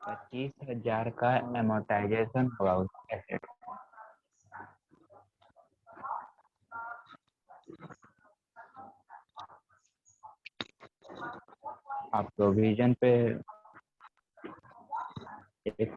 ₹25,000 का एमोर्टाइजेशन होगा उस एसेट। आप प्रोविजन पे एक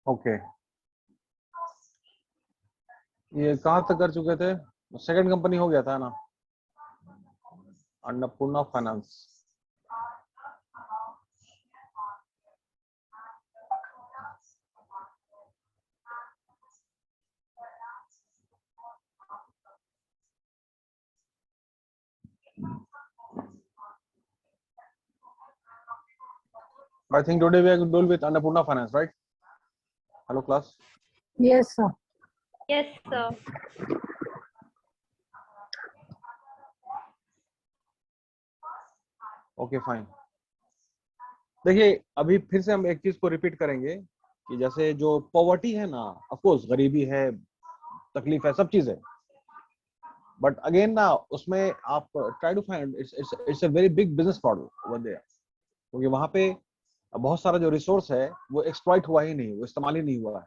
ओके, ये कहाँ तक कर चुके थे? सेकंड कंपनी हो गया था ना, Annapurna finance. I think today we are going to deal with Annapurna Finance, right? Hello, class. Yes, sir. Yes, sir. Okay fine. देखिए, अभी फिर से हम एक चीज को रिपीट करेंगे कि जैसे जो पॉवर्टी है ना, ऑफ कोर्स गरीबी है, तकलीफ है, सब चीज है, बट अगेन ना उसमें आप try to find it's a very big business model over there, क्योंकि वहां पे बहुत सारा जो रिसोर्स है वो एक्सप्लॉइट हुआ ही नहीं, वो इस्तेमाल ही नहीं हुआ है।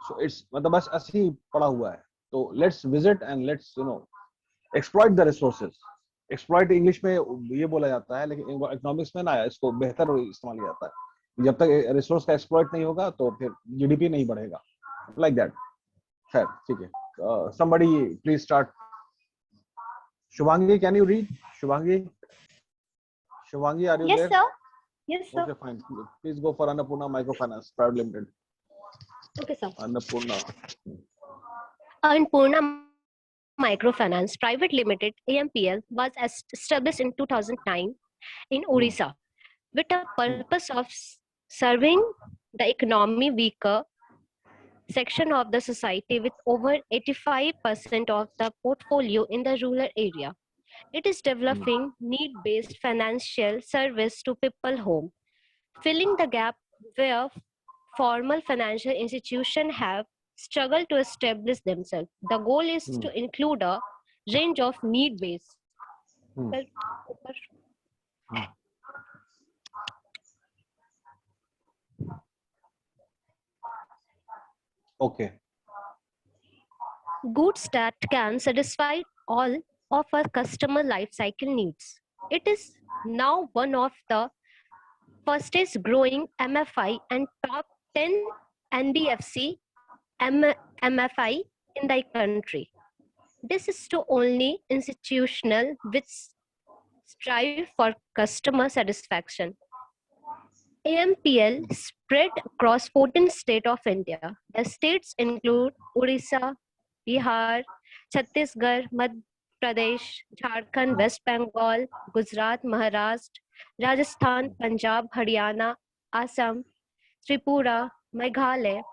सो इट्स मतलब बस ऐसे ही पड़ा हुआ है। तो let's visit and let's exploit the resources. Exploit English में ये बोला जाता है, लेकिन इकोनॉमिक्स में ना इसको बेहतर इस्तेमाल किया जाता है। जब तक रिसोर्स का एक्सप्लॉइट नहीं होगा तो फिर जीडीपी नहीं बढ़ेगा, लाइक दैट। खैर ठीक है, somebody please start. Shubhangi, can you read? Shubhangi, are you Yes, there? sir. Yes, sir. Okay, fine. Please go for Annapurna Microfinance Private Limited. Okay, sir. Annapurna. Annapurna Microfinance Private Limited (AMPL) was established in 2009 in Odisha with the purpose of serving the economy weaker section of the society with over 85% of the portfolio in the rural area. It is developing need-based financial service to people home, filling the gap where formal financial institutions have struggle to establish themselves. The goal is to include a range of need-based. Okay. Goods that can satisfy all of our customer life cycle needs. It is now one of the fastest growing MFI and top 10 NBFC MFI in the country. This is to only institutional which strive for customer satisfaction. AMPL spread across 14 states of India. The states include Odisha, Bihar, Chhattisgarh, Madhya Pradesh, Jharkhand, West Bengal, Gujarat, Maharashtra, Rajasthan, Punjab, Haryana, Assam, Tripura, Meghalaya.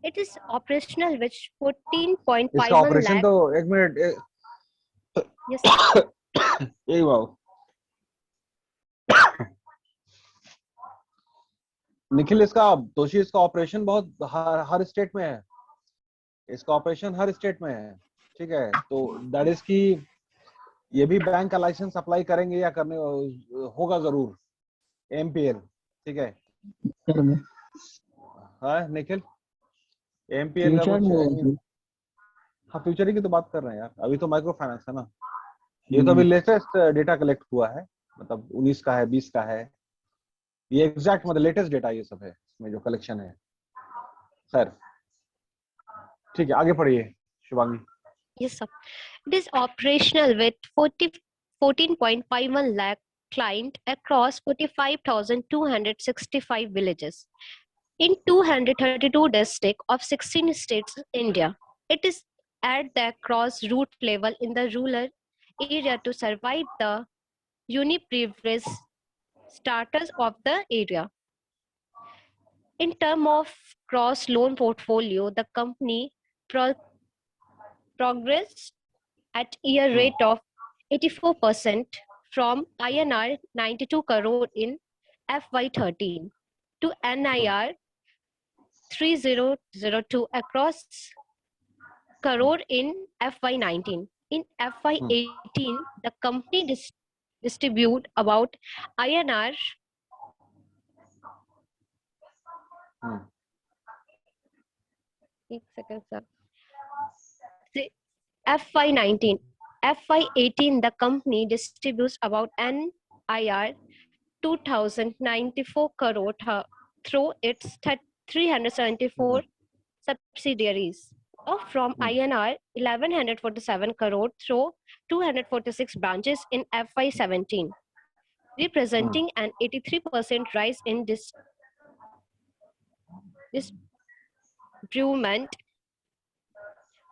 It is operational with इसका 14.51 operation lakh. तो एक minute Yes, sir. यही wow Nikhil, इसका दोषी, इसका operation बहुत हर state में है, इसका ऑपरेशन हर स्टेट में है, ठीक है। तो दैट इज की ये भी बैंक का लाइसेंस अप्लाई करेंगे या करने होगा जरूर, एमपीएल, ठीक है। हाँ निखिल, एमपीएल का कुछ, हाँ फ्यूचर की तो बात कर रहे हैं यार, अभी तो माइक्रो फाइनेंस है ना, ये तो अभी लेटेस्ट डेटा कलेक्ट हुआ है, मतलब 19 का है, 20 का है, ये एग्जैक्ट मतलब लेटेस्ट डेटा ये सब है इसमें जो कलेक्शन है। खैर ठीक है, आगे पढ़िए Shivangi. Yes, sir. It is operational with 14.51 lakh client across 45,265 villages in 232 districts of 16 states in India. It is at the cross-root level in the rural area to survive the uniprivileged status of the area. In terms of cross-loan portfolio, the company progressed at year rate of 84% from INR 92 crore in FY13 to NIR 3002 across crore in FY19. In FY18, the company distribute about INR FY19. FY18, the company distributes about NIR 2094 crore through its 374 subsidiaries, or from INR 1147 crore through 246 branches in FY17, representing an 83% rise in disbursement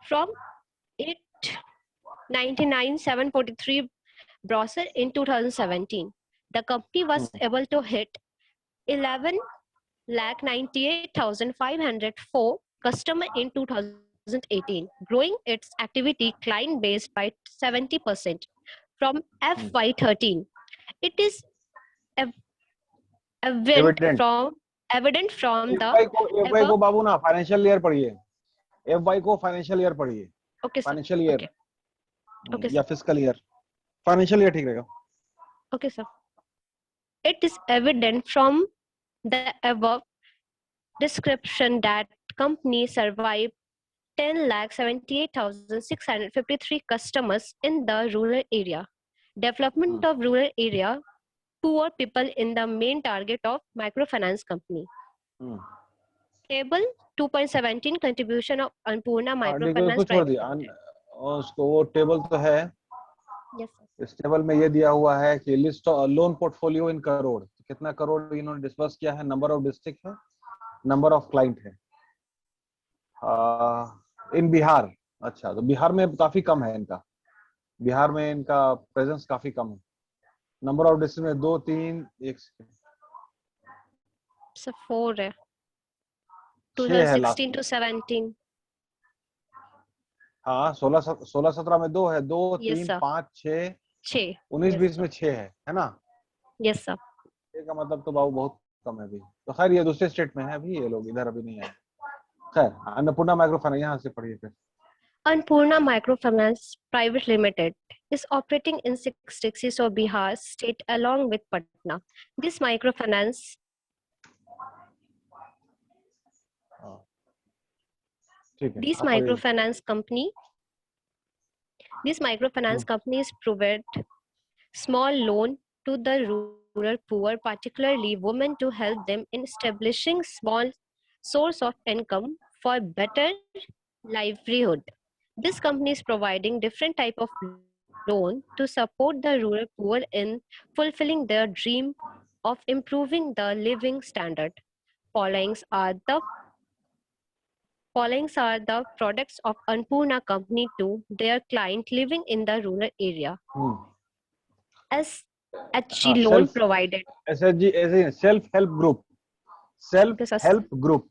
from 899,743 browser in 2017. The company was able to hit 11,98,504 customers in 2018, growing its activity client base by 70% from FY13. It is evident from the FY को बाबू ना financial year पढ़िए, FY को financial year पढ़िए, financial year या fiscal year, financial year ठीक रहेगा। Okay, sir. It is evident from the above description that company survived 10,78,653 customers in the rural area. Development of rural area, poor people in the main target of microfinance company. Table 2.17 contribution of Annapurna Microfinance Private Limited. उसको वो table तो है। Yes, sir. इस table में ये दिया हुआ है कि list loan portfolio in crore, कितना करोड़ इन्होंने डिस्बर्स किया है, नंबर ऑफ डिस्ट्रिक्ट है, नंबर ऑफ क्लाइंट है। इन बिहार, अच्छा तो बिहार में काफी कम है इनका, बिहार में इनका प्रेजेंस काफी कम है। नंबर ऑफ डिस्ट्रिक्ट में 2 3 1 So 4 है 2016 to 17। हाँ 16-17 में 2 है, 2 Yes, 3 sir. 5 6 6 19-20 में 6 है ना? Yes, sir. ये का मतलब तो बाबू बहुत कम है अभी। तो खैर ये दूसरे स्टेट में है अभी, ये लोग इधर अभी नहीं आए। खैर अन्नपूर्णा माइक्रो फाइनेंस यहाँ से पढ़िए फिर। Annapurna Microfinance Private Limited is operating in 6 districts of Bihar state along with Patna. This microfinance हाँ, ठीक है This आप पढ़िए। microfinance company is provide small loan to the rural poor, particularly women, to help them in establishing small source of income for better livelihood. This company is providing different type of loan to support the rural poor in fulfilling their dream of improving the living standard. Followings are the Followings are the products of Annapurna company to their client living in the rural area. SHG हाँ loan self provided. SHG ऐसे self help group, self This is help group.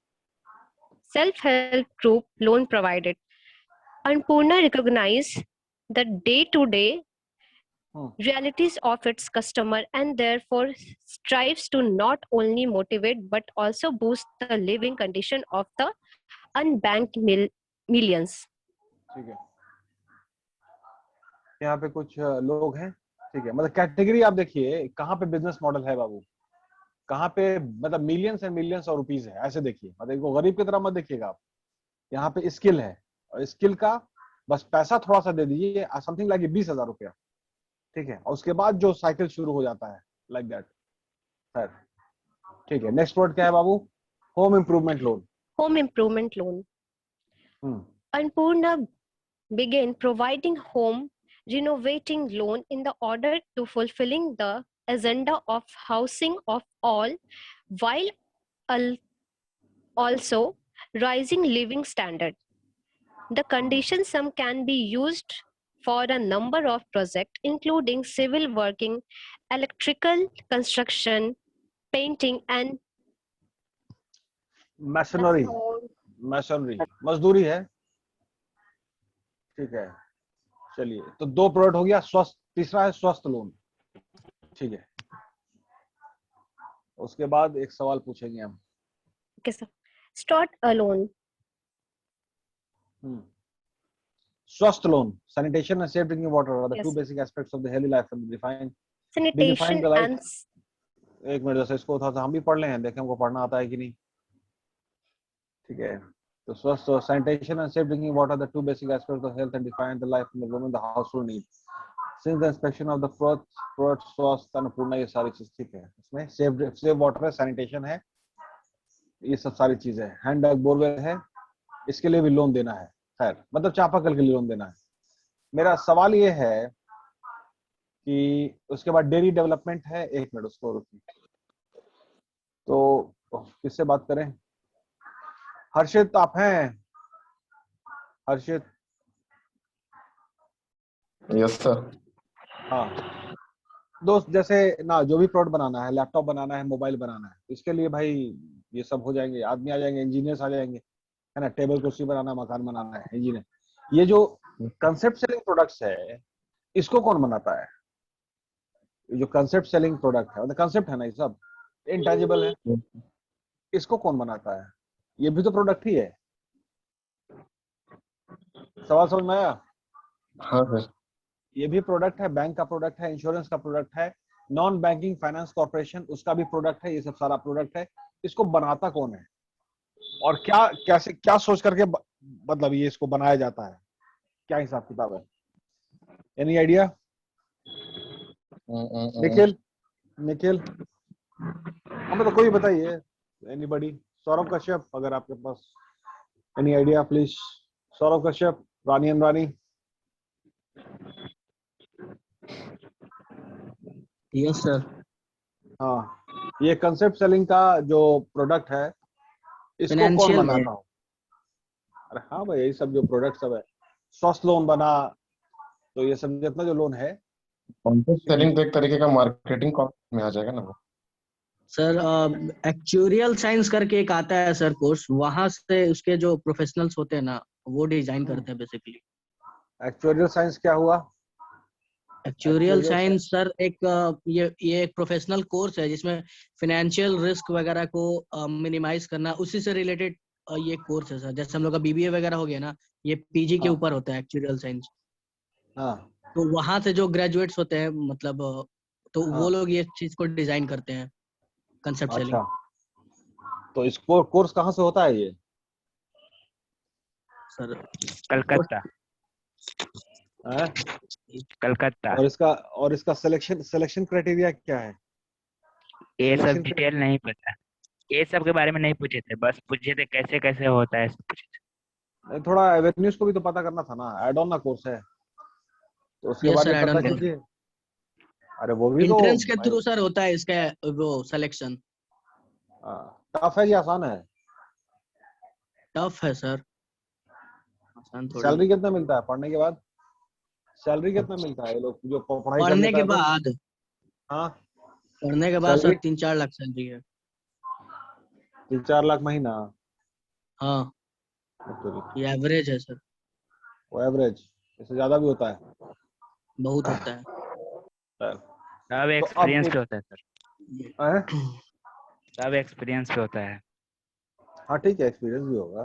self-help group loan provided. Annapurna recognize the day-to-day realities of its customer and therefore strives to not only motivate but also boost the living condition of the unbanked millions. ठीक है, यहाँ पे कुछ लोग हैं, ठीक है, मतलब कैटेगरी आप देखिए कहाँ पे बिजनेस मॉडल है बाबू, कहाँ पे मतलब मिलियंस एंड मिलियंस और रुपीस है, ऐसे देखिए, मतलब इनको गरीब की तरह मत देखिएगा आप। यहाँ पे स्किल है और स्किल का बस पैसा थोड़ा सा दे दीजिए, समथिंग लाइक 20,000 रुपया, ठीक है, और उसके बाद जो साइकिल शुरू हो जाता है लाइक दैट। खैर ठीक है, नेक्स्ट वर्ड क्या है बाबू? Home improvement loan. Home improvement loan. Annapurna began providing home renovating loan in the order to fulfilling the agenda of housing of all, while also rising living standard. The condition sum can be used for a number of projects, including civil working, electrical construction, painting, and masonry, masonry मजदूरी है, ठीक है। चलिए तो दो product हो गया, स्वस्थ, तीसरा है स्वस्थ लोन, ठीक है। उसके बाद एक सवाल पूछेंगे हम। okay, sir. Start a loan. स्वस्थ loan, sanitation and safe drinking water are the Yes. two basic aspects of the healthy life and define Sanitation the life। and एक मिनट, जैसे इसको था हम भी पढ़ ले हैं, देखें हमको पढ़ना आता है कि नहीं, ठीक है। तो स्वस्थ, sanitation and safe drinking water are the two basic aspects of health and define the life and the women the household need. Since the inspection of the fruit स्वस्थ अन्नपूर्णा, ये सारी चीज ठीक है। इसमें सेफ वाटर है, सैनिटेशन है, ये सब सारी चीजें है। हैंड डग बोरवेल है, इसके लिए भी लोन देना है, खैर मतलब चापाकल के लिए लोन देना है। मेरा सवाल ये है कि उसके बाद डेयरी डेवलपमेंट है, एक मिनट उसको रुकिए, तो किससे बात करें? हर्षित आप हैं? हर्षित? Yes sir. हाँ दोस्त, जैसे ना जो भी प्रोडक्ट बनाना है, लैपटॉप बनाना है, मोबाइल बनाना है, इसके लिए भाई ये सब हो जाएंगे, आदमी आ जाएंगे, इंजीनियर्स आ जाएंगे, है ना, टेबल कुर्सी बनाना, मकान बनाना है, इंजीनियर। ये जो कंसेप्ट सेलिंग प्रोडक्ट्स है, इसको कौन बनाता है? जो कंसेप्ट सेलिंग प्रोडक्ट है, मतलब कंसेप्ट है ना, ये सब इंटेंजिबल है, इसको कौन बनाता है? ये भी तो प्रोडक्ट ही है। सवाल समझ में आया? हाँ सर। ये भी प्रोडक्ट है, बैंक का प्रोडक्ट है, इंश्योरेंस का प्रोडक्ट है, नॉन बैंकिंग फाइनेंस कॉर्पोरेशन उसका भी प्रोडक्ट है, ये सब सारा प्रोडक्ट है। इसको बनाता कौन है और क्या कैसे क्या सोच करके मतलब ये इसको बनाया जाता है, क्या हिसाब किताब है? Any idea? निखिल, निखिल हमें तो कोई बताइए, एनीबॉडी? सौरभ कश्यप, अगर आपके पास any idea please. Saurabh Kashyap, Rani and Rani. Yes sir. हाँ, ये कंसेप्ट सेलिंग का जो प्रोडक्ट है, इसको कौन Financial बनाता हो? अरे हाँ भाई, यही सब जो प्रोडक्ट सब है, स्वस्थ लोन बना, तो ये सब जितना जो लोन है, कॉन्टेक्ट सेलिंग तो एक तरीके का मार्केटिंग कॉन्सेप्ट में आ जाएगा ना वो। सर एक्चुरियल साइंस करके एक आता है सर कोर्स, वहां से उसके जो प्रोफेशनल्स होते हैं ना, वो डिजाइन करते हैं बेसिकली। एक्चुअरियल साइंस क्या हुआ? एक्चुरियल साइंस सर एक ये एक प्रोफेशनल कोर्स है जिसमें फाइनेंशियल रिस्क वगैरह को मिनिमाइज करना, उसी से रिलेटेड ये कोर्स है सर, जैसे हम लोग का बीबीए वगैरह हो गया ना, ये पीजी के हाँ। ऊपर होता है एक्चुअल साइंस। हाँ तो वहां से जो ग्रेजुएट्स होते हैं मतलब तो हाँ। वो लोग ये चीज को डिजाइन करते हैं, कंसेप्ट सेलिंग। अच्छा, तो इस कोर्स कहाँ से होता है ये? सर कलकत्ता। हैं? कलकत्ता। और इसका सिलेक्शन क्राइटेरिया क्या है? ये सब सिलेक्शन डिटेल नहीं पता, ये सब के बारे में नहीं पूछे थे, बस पूछे थे कैसे कैसे होता है सब पूछे थे। थोड़ा एवेन्यूज को भी तो पता करना था ना, एड ऑन ना कोर्स है तो उसके यस बारे सर, में ऐड पता ऑन कोर्स। कीजिए। अरे वो भी तो एंट्रेंस के थ्रू सर होता है इसका वो सिलेक्शन। टफ है कि आसान है? टफ है सर, आसान थोड़ी है। सैलरी कितना मिलता है पढ़ने के बाद? सैलरी कितना मिलता है? ये लोग जो पढ़ाई कर पढ़ने लेता के है तो? बाद हाँ, पढ़ने के बाद सर सैलरी 3-4 लाख सैलरी है। 3-4 लाख महीना? हाँ, तो ये एवरेज है सर, वो एवरेज, इससे ज्यादा भी होता है। बहुत होता है। सब तो अब एक्सपीरियंस एक पे होता है सर, हैं? सब एक्सपीरियंस पे होता है। हाँ ठीक है, एक्सपीरियंस भी होगा,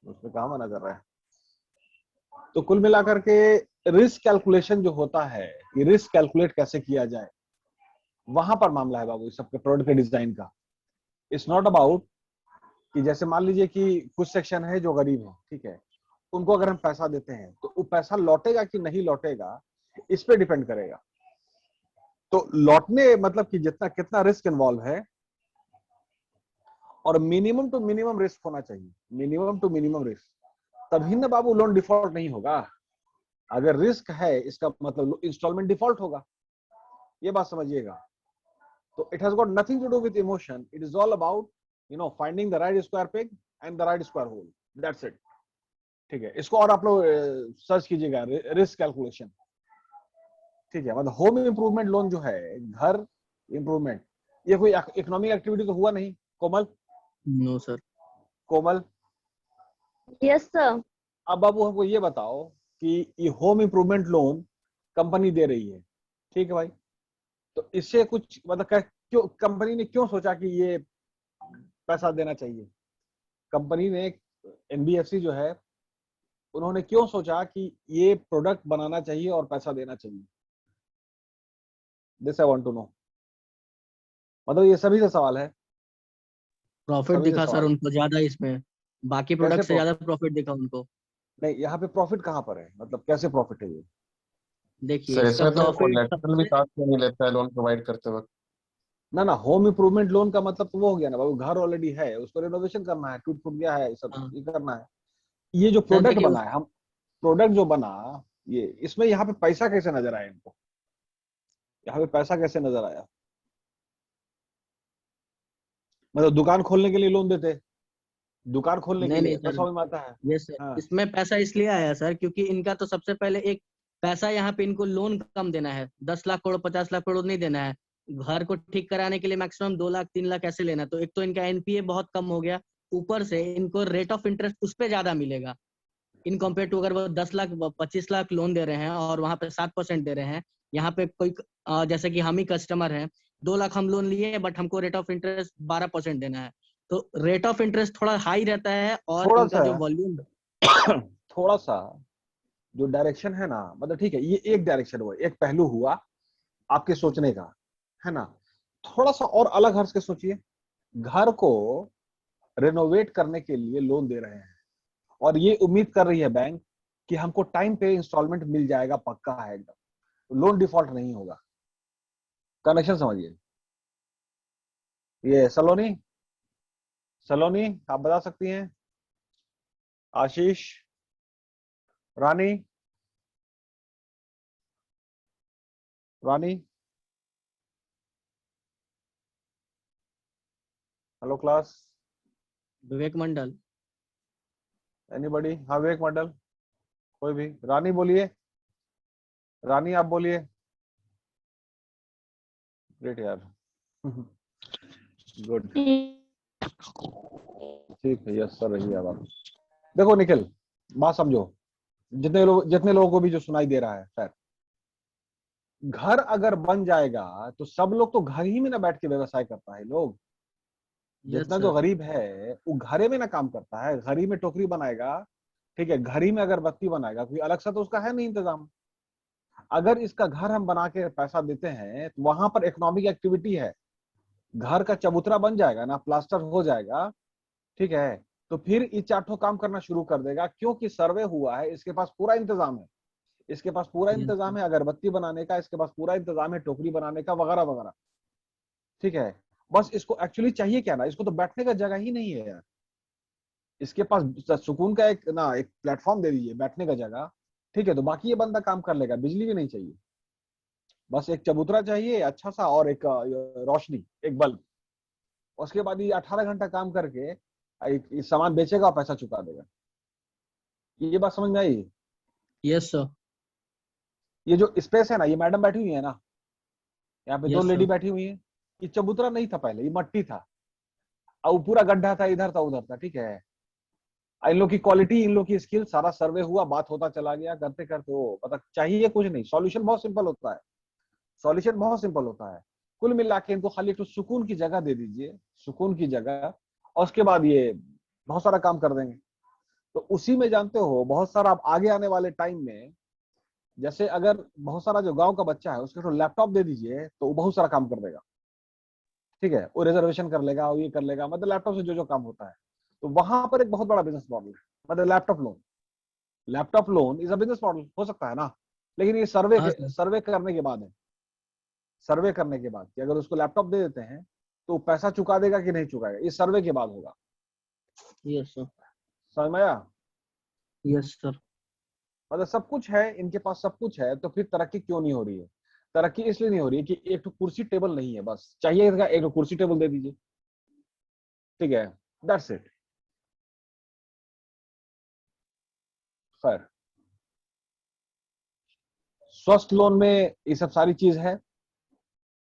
उसमें कहाँ मना कर रहा है। तो कुल मिलाकर के रिस्क कैलकुलेशन जो होता है, ये रिस्क कैलकुलेट कैसे किया जाए, वहां पर मामला है बाबू इस सबके प्रोडक्ट के डिजाइन का। इट्स नॉट अबाउट कि जैसे मान लीजिए कि कुछ सेक्शन है जो गरीब है, ठीक है, उनको अगर हम पैसा देते हैं तो वो पैसा लौटेगा कि नहीं लौटेगा, इस पे डिपेंड करेगा। तो लौटने मतलब कि जितना कितना रिस्क इन्वॉल्व है, और मिनिमम टू मिनिमम रिस्क होना चाहिए, मिनिमम टू मिनिमम रिस्क, तभी ना बाबू लोन डिफॉल्ट नहीं होगा। अगर रिस्क है इसका मतलब इंस्टॉलमेंट डिफॉल्ट होगा, ये बात समझिएगा। तो it has got nothing to do with emotion, it is all about finding the right square peg and the right square hole, that's it. ठीक है, इसको और आप लोग सर्च कीजिएगा, रिस्क कैलकुलेशन। ठीक है, मतलब होम इंप्रूवमेंट लोन जो है, घर इंप्रूवमेंट, ये कोई इकोनॉमिक एक्टिविटी तो हुआ नहीं Komal? No sir. Komal, yes sir. अब बाबू हमको ये बताओ कि ये होम इंप्रूवमेंट लोन कंपनी दे रही है, ठीक है भाई, तो इससे कुछ मतलब क्यों कंपनी ने क्यों सोचा कि ये पैसा देना चाहिए? कंपनी ने, एनबीएफसी जो है, उन्होंने क्यों सोचा कि ये प्रोडक्ट बनाना चाहिए और पैसा देना चाहिए? This I want to know. मतलब ये सभी से सवाल है, प्रॉफिट सभी से दिखा सर सवाल। उनको ज्यादा इसमें, बाकी कैसे प्रोडक्ट से ज्यादा प्रॉफिट? प्रॉफिट दिखा उनको। नहीं, यहाँ पे प्रॉफिट कहाँ पर है, मतलब कैसे प्रॉफिट है ये? देखिए सर इसका इसमें तो प्रॉफिट कोलेटरल भी सबसे, साथ में नहीं लेता है लोन प्रोवाइड करते वक्त। ना ना, होम इंप्रूवमेंट लोन का मतलब तो वो हो गया ना बाबू, घर ऑलरेडी है, उसको रेनोवेशन करना है, टूट फूट गया है, सब हाँ ये करना है। ये जो सर प्रोडक्ट देखिए बना है, हम प्रोडक्ट जो बना, ये इसमें यहाँ पे पैसा कैसे नजर आया इनको? यहाँ पे पैसा कैसे नजर आया? मतलब दुकान खोलने के लिए लोन देते, दुकान खोलने के नहीं नहीं लिए सर, पैसा में आता है। ये सर हाँ, इसमें पैसा इसलिए आया सर क्योंकि इनका तो सबसे पहले एक पैसा यहाँ पे इनको लोन कम देना है, 10 लाख करोड़ 50 लाख करोड़ नहीं देना है। घर को ठीक कराने के लिए मैक्सिमम 2 लाख 3 लाख ऐसे लेना है। तो एक तो इनका एनपीए बहुत कम हो गया, ऊपर से इनको रेट ऑफ इंटरेस्ट उस पर ज्यादा मिलेगा इन कम्पेयर टू अगर वो 10 लाख 25 लाख लोन दे रहे हैं और वहां पे 7% दे रहे हैं। यहाँ पे कोई जैसे कि हम ही कस्टमर हैं, 2 लाख हम लोन लिए बट हमको रेट ऑफ इंटरेस्ट 12% देना है। तो रेट ऑफ इंटरेस्ट थोड़ा हाई रहता है और थोड़ा इनका सा जो वॉल्यूम। थोड़ा सा जो डायरेक्शन है ना, मतलब ठीक है, ये एक डायरेक्शन हुआ, एक पहलू हुआ आपके सोचने का, है ना? थोड़ा सा और अलग हर्ष के सोचिए, घर को रेनोवेट करने के लिए लोन दे रहे हैं और ये उम्मीद कर रही है बैंक कि हमको टाइम पे इंस्टॉलमेंट मिल जाएगा, पक्का है एकदम, लोन डिफॉल्ट नहीं होगा। कनेक्शन समझिए। ये सलोनी, सलोनी आप बता सकती हैं? आशीष, रानी, रानी, हेलो क्लास, विवेक मंडल। एनीबॉडी? हाँ, विवेक मंडल, कोई भी? रानी बोलिए, रानी आप बोलिए। ग्रेट यार, गुड, ठीक है, यस सर, रही है बात। देखो निखिल, बात समझो, जितने लोगों को भी जो सुनाई दे रहा है, खैर, घर अगर बन जाएगा तो सब लोग तो घर ही में ना बैठ के व्यवसाय करता है लोग। जितना जो गरीब है वो घरे में ना काम करता है, घरी में टोकरी बनाएगा, ठीक है, घरी में अगरबत्ती बनाएगा, कोई अलग सा तो उसका है नहीं इंतजाम। अगर इसका घर हम बना के पैसा देते हैं तो वहां पर इकोनॉमिक एक्टिविटी है, घर का चबूतरा बन जाएगा ना, प्लास्टर हो जाएगा, ठीक है, तो फिर ये चार ठो काम करना शुरू कर देगा, क्योंकि सर्वे हुआ है, इसके पास पूरा इंतजाम है, इसके पास पूरा इंतजाम है अगरबत्ती बनाने का, इसके पास पूरा इंतजाम है टोकरी बनाने का, वगैरह वगैरह, ठीक है। बस इसको एक्चुअली चाहिए क्या ना, इसको तो बैठने का जगह ही नहीं है यार, इसके पास सुकून का एक ना एक प्लेटफॉर्म दे दीजिए, बैठने का जगह, ठीक है, तो बाकी ये बंदा काम कर लेगा, बिजली भी नहीं चाहिए, बस एक चबूतरा चाहिए अच्छा सा और एक रोशनी, एक बल्ब, उसके बाद ये 18 घंटा काम करके इस सामान बेचेगा और पैसा चुका देगा। ये बात समझ में आई? Yes sir. ये जो स्पेस है ना, ये मैडम बैठी हुई है ना, यहाँ पे दो Yes, लेडी sir. बैठी हुई है, ये चबूतरा नहीं था पहले, ये मट्टी था, और पूरा गड्ढा था, इधर था उधर था, ठीक है। इन लोग की क्वालिटी, इन लोग की स्किल, सारा सर्वे हुआ, बात होता चला गया, करते करते वो पता चाहिए कुछ नहीं, सॉल्यूशन बहुत सिंपल होता है, सॉल्यूशन बहुत सिंपल होता है। कुल मिला के इनको खाली एक तो सुकून की जगह दे दीजिए, सुकून की जगह, और उसके बाद ये बहुत सारा काम कर देंगे। तो उसी में जानते हो बहुत सारा आप आगे आने वाले टाइम में, जैसे अगर बहुत सारा जो गांव का बच्चा है उसको तो लैपटॉप दे दीजिए तो वो बहुत सारा काम कर देगा, ठीक है, वो रिजर्वेशन कर लेगा, वो ये कर लेगा, मतलब लैपटॉप से जो जो काम होता है। तो वहां पर एक बहुत बड़ा बिजनेस मॉडल है, मतलब laptop loan is a business model हो सकता है ना, लेकिन ये हाँ सर। सर्वे करने के बाद है, सर्वे करने के बाद कि अगर उसको लैपटॉप दे देते हैं तो पैसा चुका देगा कि नहीं चुकाएगा, ये सर्वे के बाद होगा। Yes sir. समझ में आया? Yes sir. मतलब सब कुछ है इनके पास, सब कुछ है, तो फिर तरक्की क्यों नहीं हो रही है? तरक्की इसलिए नहीं हो रही है कि एक तो कुर्सी टेबल नहीं है, बस चाहिए एक तो कुर्सी टेबल दे दीजिए, ठीक है, दैट्स इट। खैर, स्वस्थ लोन में ये सब सारी चीज है,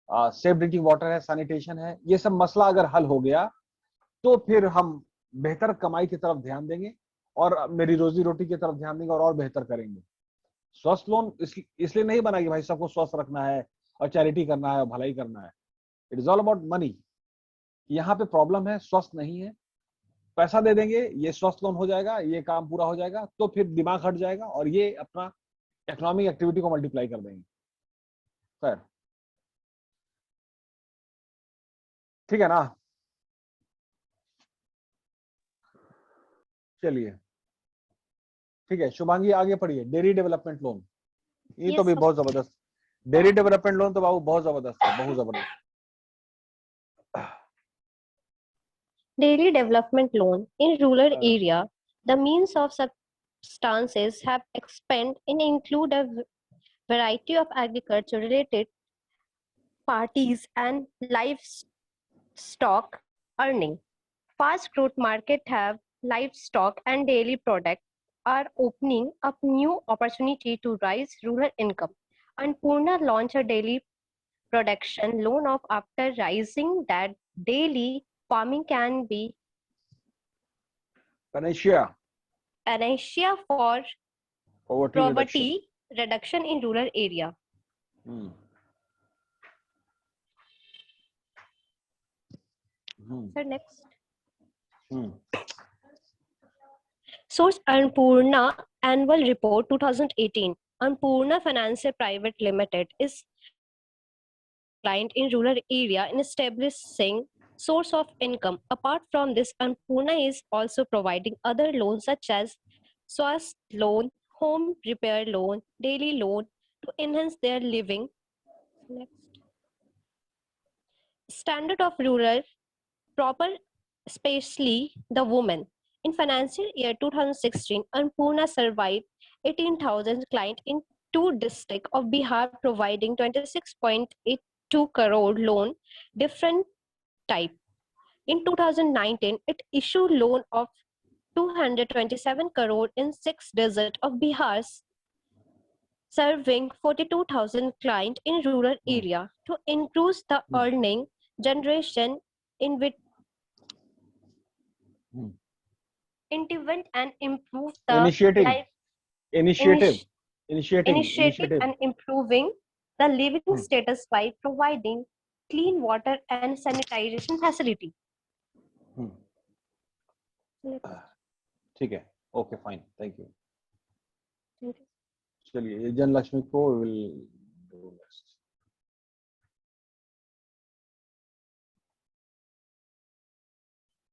सेफ ड्रिंकिंग वाटर है, सैनिटेशन है, ये सब मसला अगर हल हो गया तो फिर हम बेहतर कमाई की तरफ ध्यान देंगे और मेरी रोजी रोटी की तरफ ध्यान देंगे और बेहतर करेंगे। स्वस्थ लोन इसलिए नहीं बना कि भाई सबको स्वस्थ रखना है और चैरिटी करना है और भलाई करना है, it is all about money. यहाँ पे प्रॉब्लम है, स्वस्थ नहीं है, पैसा दे देंगे, ये स्वस्थ लोन हो जाएगा, ये काम पूरा हो जाएगा, तो फिर दिमाग हट जाएगा और ये अपना इकोनॉमिक एक्टिविटी को मल्टीप्लाई कर देंगे। खैर, ठीक है ना? चलिए, ठीक है, शुभांगी आगे पढ़िए। डेयरी डेवलपमेंट लोन, ये तो Yes, भी sir. बहुत जबरदस्त, डेयरी डेवलपमेंट लोन तो बाबू बहुत जबरदस्त है, बहुत जबरदस्त। Daily development loan in rural area, the means of substances have expanded and include a variety of agriculture related parties and livestock earning. Fast growth market have livestock and dairy products are opening up new opportunity to rise rural income. Annapurna launched a daily production loan of after rising that daily farming can be Panacea, panacea for poverty reduction. poverty reduction in rural area. Hmm. Hmm. Sir, next. Hmm. Source Annapurna Annual Report 2018. Annapurna Financial Private Limited is client in rural area in establishing source of income. Apart from this, Annapurna is also providing other loans such as SWAST loan, home repair loan, daily loan to enhance their living. Next. Standard of rural, proper, especially the women. In financial year 2016, Annapurna survived 18,000 clients in 2 districts of Bihar, providing 26.82 crore loan, different type. In 2019, it issued loan of 227 crore in 6 districts of Bihar, serving 42,000 clients in rural area to increase the earning generation in which intervene and improve the life initiative and improving the living status by providing clean water and sanitation facility. ठीक है, okay fine, thank you. Thank you. चलिए ये जनलक्ष्मी को will do next.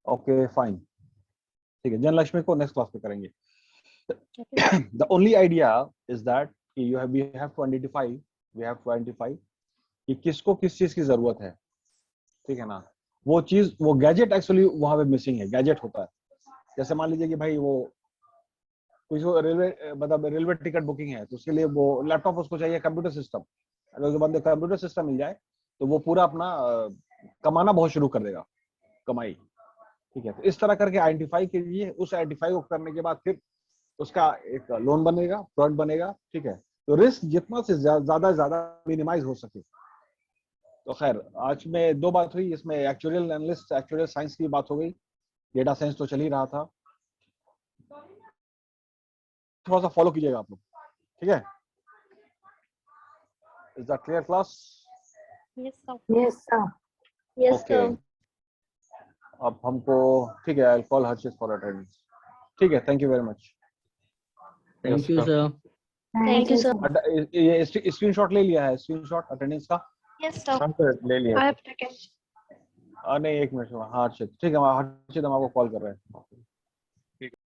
Okay fine, ठीक है, जनलक्ष्मी को next class पे करेंगे। The only idea is that we have to identify कि किसको किस चीज की जरूरत है, ठीक है ना। वो चीज, वो गैजेट एक्चुअली वहां पे मिसिंग है, गैजेट होता है। जैसे मान लीजिए कि भाई वो कुछ रेलवे, मतलब रेलवे टिकट बुकिंग है, तो उसके लिए वो लैपटॉप उसको चाहिए, कंप्यूटर सिस्टम। अगर उस बंदे कंप्यूटर सिस्टम मिल जाए तो वो पूरा अपना कमाना बहुत शुरू कर देगा, कमाई, ठीक है। तो इस तरह करके आइडेंटिफाई कीजिए, उस आइडेंटिफाई को करने के बाद फिर उसका एक लोन बनेगा, प्रोडक्ट बनेगा, ठीक है। तो रिस्क जितना से ज्यादा मिनिमाइज हो सके। तो खैर आज में 2 बात हुई, इसमें एक्चुअरियल एनालिस्ट, एक्चुअरियल साइंस की बात हो गई, डेटा साइंस तो चल ही रहा था, थोड़ा सा फॉलो कीजिएगा आप लोग, ठीक है। Is that clear class? Yes, sir. Yes, sir. Yes, okay, sir. अब हमको, ठीक है, I will call Harshit for attendance, ठीक है, thank you very much. Thank you sir. Thank you, sir. ये स्क्रीनशॉट ले लिया है, स्क्रीनशॉट अटेंडेंस का? Yes, sir. हाँ सर, ले लिया। I have taken. नहीं, 1 मिनट, हाँ हर्षित, ठीक है, हर्षित हम आपको कॉल कर रहे हैं।